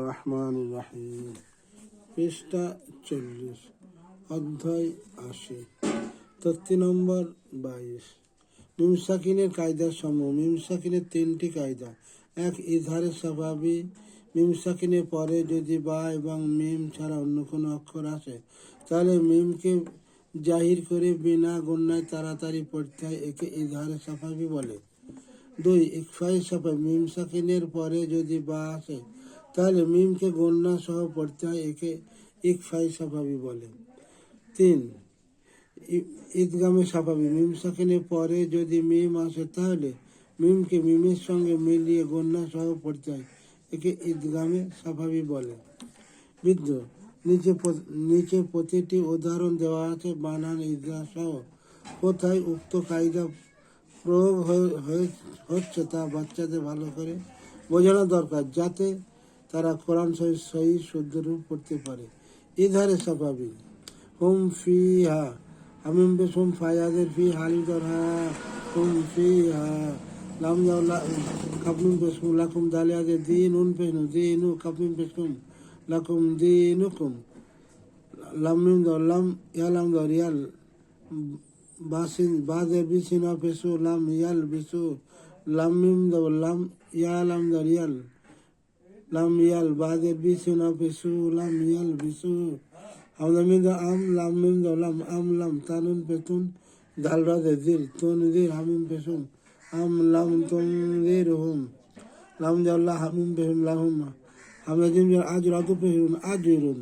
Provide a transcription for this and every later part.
রহমানির রহিম। পৃষ্ঠা 40, অধ্যায় 80, তথ্য নম্বর 22। মিম সাকিনের কায়দার সমূহ। মিম সাকিনের 3টি কায়দা। 1. ইজহারে স্বাভাবিক। মিম সাকিনের পরে যদি বা এবং মিম ছাড়া অন্য কোনো অক্ষর আসে তাহলে মিমকে জাহির করে বিনা গুণনায় তাড়াতাড়ি পড়তে হয়, একে ইজহারে স্বাভাবিক বলে। 2. ইকফায়ে স্বাভাবিক। মিম সাকিনের পরে যদি বা আসে তাহলে মিমকে গুণনা সহ পড়তে হয়, একে ইকফায়ে স্বাভাবিক বলে। 3. ইদগামে স্বাভাবিক। মিম সাকিনের পরে যদি মিম আসে তাহলে মিমকে মিমের সঙ্গে মিলিয়ে গুণনা সহ পড়তে হয়, একে ইদগামে স্বাভাবিক বলে। বিদ্রোহ। নিচে প্রতিটি উদাহরণ দেওয়া আছে বানান ইদগাম সহ। কোথায় উক্ত কায়দা প্রয়োগ হচ্ছে তা বাচ্চাদের ভালো করে বোঝানো দরকার, যাতে তারা কোরআন সহি শুদ্ধ রূপ পড়তে পারে। ইজহারে স্বাভাবিক। হুম ফি হা, হামিম পেশ হুম ফায়াদের ফি হালিদর হা, হুম ফি হা। লাম জাওলা কাপমিম পেশ হুম লাকুম দালিয়াদের দিন উন পেশ নু দিন উ কাপমিম পেশ হুম লাকুম দিন হুকুম। লামিম লাম ইয়ালাম দরিয়াল বাসিন বাদের বিসিনা পেশু লাম ইয়াল বিসু। লামিম লাম ইয়ালাম দরিয়াল লাম ইয়াল বাদের বিসিনা পেশু লাম ইয়াল বিসু। হামলামিম আম লামিম লাম আম লাম তানুন পেতুন দাল বাদে দিল তুন দির হামিম পেশুম আম লাম তুন দির হুম। লাম জাল্লা হামিম পেহুম লাহুম হামলাজিম আজ রাতু পেহুন আজরুন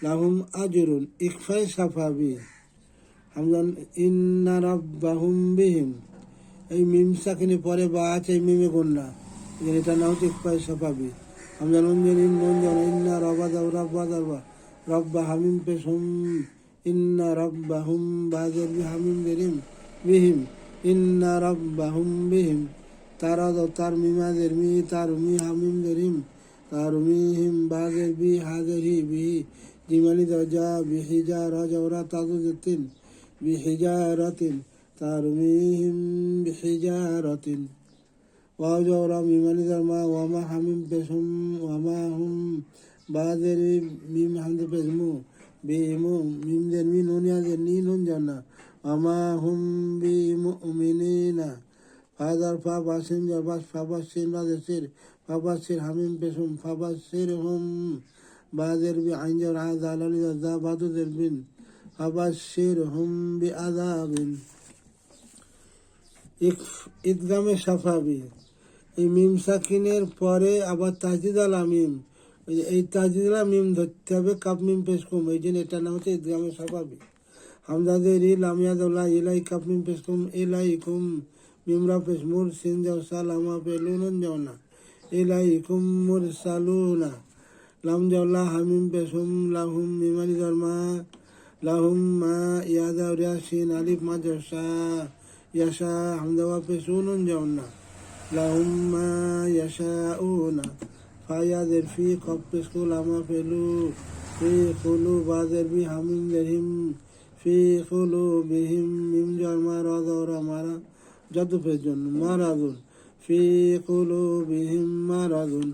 লাহুম আজরুন। ইকফায়ে স্বাভাবিক। হামজান ইন্না রাব্বাহুম বিহিম। এই মিম সাকিনের পরে বা আছে, এই মিমে গুণনা, এটা না হচ্ছে ইকফায়ে স্বাভাবিক। হামজান উনজান ইন্না রব্বা রব্বা হামিম পেশ হুম ইন্না রাব্বাহুম বাদের হামিম দেরিম বিহিম ইন্না রাব্বাহুম বিহিম। তারা তার মিমাদের মি তার মি হামিম দেরিম তার মিহিম বাদের বি হাদের হি বিহি জিমানি দরজা বিহিজা রাজা তাজুদ্দিন বিহিজারাতিন তার মিহিম বিহিজারাতিন। ওয়াজরা মিমানি দরমা ওয়ামা হামিম পেশম ওয়ামা হুম বাদের মিম হামদে পেশমু বিমু মিমদের মি নুনিয়াদের নি নুন জানা ওয়ামা হুম বিমুমিনিনা। ফাদার ফা বাসিন জাবাস ফাবাসিন বাদের সির ফাবাসির হামিম পেশম ফাবাসির হুম বাদের বি আইনজার আদা আলালি দা বাদুদের বিন ফাবাসির হুম বি আযাবিন। ইদগামে স্বাভাবিক। এই মিম সাকিনের পরে আবার তাজদিদ আলা মিম, এই তাজদিদ আলা মিম ধরতে হবে কাপ মিম পেশ কুম, এই জন্য এটার নাম হচ্ছে ইদগামে স্বাভাবিক। হামজাদের ই লামিয়াদুল্লাহ ইলাই কাপ মিম পেশ কুম ইলাই কুম মিমরা পেশ মুর সিন যাও সালামা পে লুনুন যাও না ইলাই কুম মুর সালুনা। লাম জাউল্লাহ হামিম পেশ হুম লাহুম মিমানি ধর্মা লাহুম মা ইয়াদা রিয়াসিন আলিফ মা জসা ইয়াশা হামদাওয়া পেশ নুন যাও না লাহুম মা ইয়াশাউনা। ফায়াদের ফি কপ পেশ কু লামা পেলু ফি খুলু বাদের বি হামিম দেরহিম ফি খুলু বিহিম মিম জর্মা রাদরা মারা জাদু পেজন মারাদুন ফি খুলু বিহিম মারাদুন।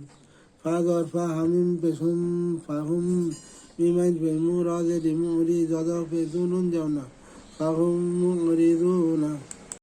ফাদর ফা হামিম পেশুম ফাহুম মিমাইন পে মুরাদের মুরি জাদা পেজুন যাও না ফাহুম মুরিদুনা।